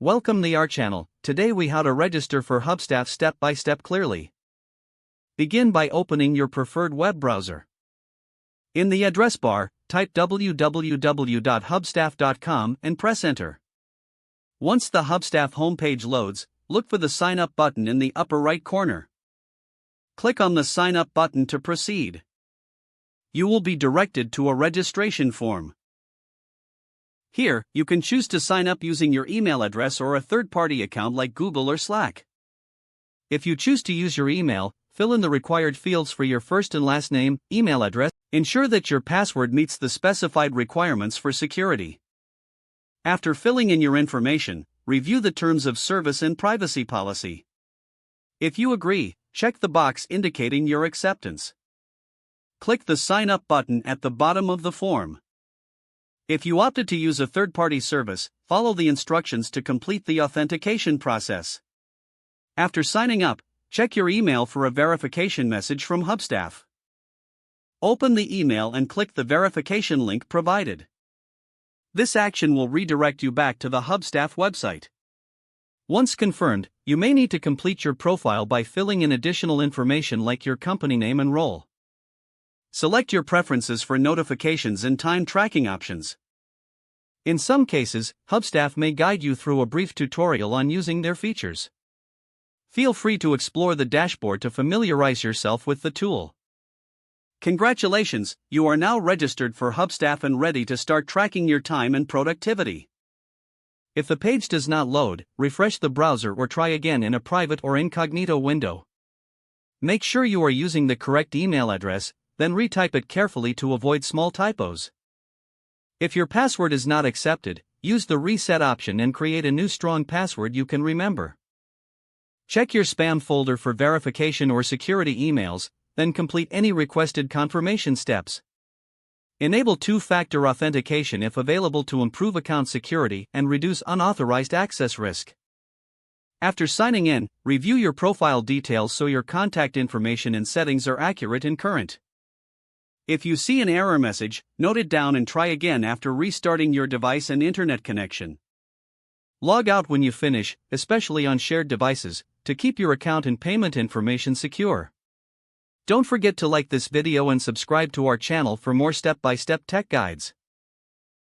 Welcome to our channel. Today we how to register for Hubstaff step by step clearly. Begin by opening your preferred web browser. In the address bar, type www.hubstaff.com and press enter. Once the Hubstaff homepage loads, look for the sign up button in the upper right corner. Click on the sign up button to proceed. You will be directed to a registration form. Here, you can choose to sign up using your email address or a third-party account like Google or Slack. If you choose to use your email, fill in the required fields for your first and last name, email address. Ensure that your password meets the specified requirements for security. After filling in your information, review the terms of service and privacy policy. If you agree, check the box indicating your acceptance. Click the Sign Up button at the bottom of the form. If you opted to use a third-party service, follow the instructions to complete the authentication process. After signing up, check your email for a verification message from Hubstaff. Open the email and click the verification link provided. This action will redirect you back to the Hubstaff website. Once confirmed, you may need to complete your profile by filling in additional information like your company name and role. Select your preferences for notifications and time tracking options. In some cases, Hubstaff may guide you through a brief tutorial on using their features. Feel free to explore the dashboard to familiarize yourself with the tool. Congratulations, you are now registered for Hubstaff and ready to start tracking your time and productivity. If the page does not load, refresh the browser or try again in a private or incognito window. Make sure you are using the correct email address, then retype it carefully to avoid small typos. If your password is not accepted, use the reset option and create a new strong password you can remember. Check your spam folder for verification or security emails, then complete any requested confirmation steps. Enable two-factor authentication if available to improve account security and reduce unauthorized access risk. After signing in, review your profile details so your contact information and settings are accurate and current. If you see an error message, note it down and try again after restarting your device and internet connection. Log out when you finish, especially on shared devices, to keep your account and payment information secure. Don't forget to like this video and subscribe to our channel for more step-by-step tech guides.